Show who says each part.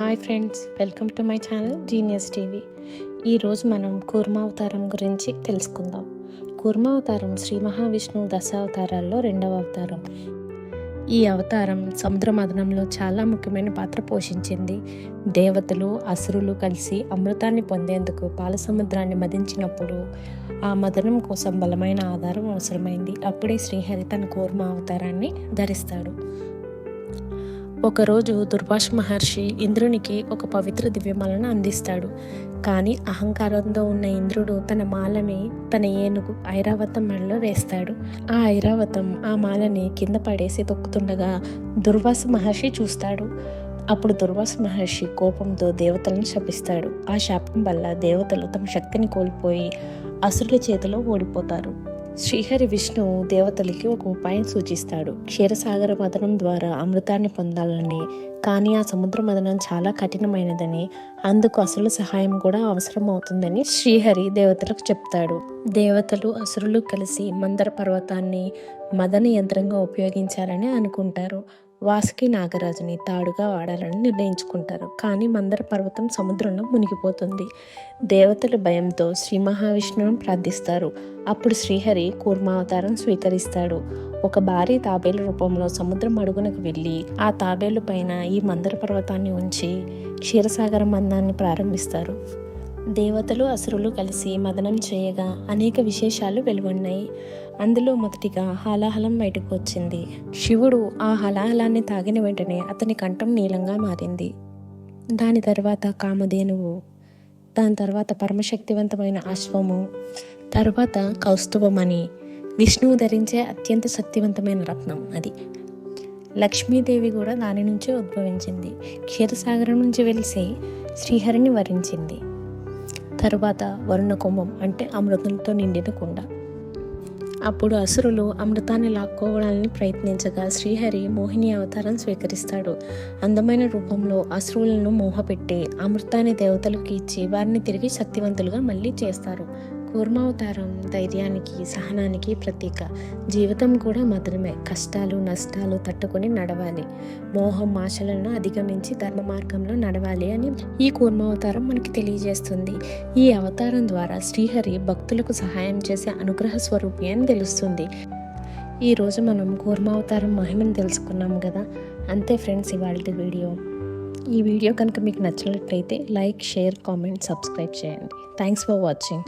Speaker 1: Hi friends, welcome to my channel genius TV. ఈరోజు మనం కూర్మావతారం గురించి తెలుసుకుందాం. కూర్మావతారం శ్రీ మహావిష్ణువు దశావతారాల్లో 2వ అవతారం. ఈ అవతారం సముద్ర మథనంలో చాలా ముఖ్యమైన పాత్ర పోషించింది. దేవతలు అసురులు కలిసి అమృతాన్ని పొందేందుకు పాల సముద్రాన్ని మదించినప్పుడు ఆ మదనం కోసం బలమైన ఆధారం అవసరమైంది. అప్పుడే శ్రీహరి తన కూర్మ అవతారాన్ని ధరిస్తాడు. ఒకరోజు దుర్వాస మహర్షి ఇంద్రునికి ఒక పవిత్ర దివ్యమాలను అందిస్తాడు. కానీ అహంకారంతో ఉన్న ఇంద్రుడు తన మాలని తన ఏనుగు ఐరావతం మెడలో వేస్తాడు. ఆ ఐరావతం ఆ మాలని కింద పడేసి తొక్కుతుండగా దుర్వాస మహర్షి చూస్తాడు. అప్పుడు దుర్వాస మహర్షి కోపంతో దేవతలను శపిస్తాడు. ఆ శాపం వల్ల దేవతలు తమ శక్తిని కోల్పోయి అసురుల చేతిలో ఓడిపోతారు. శ్రీహరి విష్ణువు దేవతలకి ఒక ఉపాయం సూచిస్తాడు. క్షీరసాగర మథనం ద్వారా అమృతాన్ని పొందాలని, కానీ ఆ సముద్ర మథనం చాలా కఠినమైనదని, అందుకు అసురుల సహాయం కూడా అవసరం అవుతుందని శ్రీహరి దేవతలకు చెప్తాడు. దేవతలు అసురులు కలిసి మందర పర్వతాన్ని మదన యంత్రంగా ఉపయోగించాలని అనుకుంటారు. వాసుకి నాగరాజుని తాడుగా వాడాలని నిర్ణయించుకుంటారు. కానీ మందర పర్వతం సముద్రంలో మునిగిపోతుంది. దేవతల భయంతో శ్రీ మహావిష్ణువును ప్రార్థిస్తారు. అప్పుడు శ్రీహరి కూర్మావతారం స్వీకరిస్తాడు. ఒక భారీ తాబేలు రూపంలో సముద్రం అడుగునకు వెళ్ళి ఆ తాబేలు పైన ఈ మందర పర్వతాన్ని ఉంచి క్షీరసాగర మందాన్ని ప్రారంభిస్తారు. దేవతలు అసురులు కలిసి మదనం చేయగా అనేక విశేషాలు వెలువడినాయి. అందులో మొదటిగా హాలాహలం బయటకు వచ్చింది. శివుడు ఆ హాలాహలాన్ని తాగిన వెంటనే అతని కంఠం నీలంగా మారింది. దాని తర్వాత కామధేనువు, దాని తర్వాత పరమశక్తివంతమైన అశ్వము, తర్వాత కౌస్తుభమని, విష్ణువు ధరించే అత్యంత శక్తివంతమైన రత్నం అది. లక్ష్మీదేవి కూడా దాని నుంచే ఉద్భవించింది. క్షీరసాగరం నుంచి వెలిసి శ్రీహరిని వరించింది. తరువాత వరుణ కుంభం అంటే అమృతంతో నిండిన కుండ. అప్పుడు అసురులు అమృతాన్ని లాక్కోవడాన్ని ప్రయత్నించగా శ్రీహరి మోహిని అవతారం స్వీకరిస్తాడు. అందమైన రూపంలో అసురులను మోహపెట్టి అమృతాన్ని దేవతలకు ఇచ్చి వారిని తిరిగి శక్తివంతులుగా మళ్ళీ చేస్తారు. కూర్మావతారం ధైర్యానికి, సహనానికి ప్రతీక. జీవితం కూడా మధురమే. కష్టాలు నష్టాలు తట్టుకొని నడవాలి. మోహం ఆశలను అధిగమించి ధర్మ మార్గంలో నడవాలి అని ఈ కూర్మావతారం మనకి తెలియజేస్తుంది. ఈ అవతారం ద్వారా శ్రీహరి భక్తులకు సహాయం చేసే అనుగ్రహ స్వరూపి అని తెలుస్తుంది. ఈరోజు మనం కూర్మావతారం మహిమను తెలుసుకున్నాం కదా. అంతే ఫ్రెండ్స్ ఇవాళ వీడియో. ఈ వీడియో కనుక మీకు నచ్చినట్లయితే లైక్, షేర్, కామెంట్, సబ్స్క్రైబ్ చేయండి. Thanks for watching.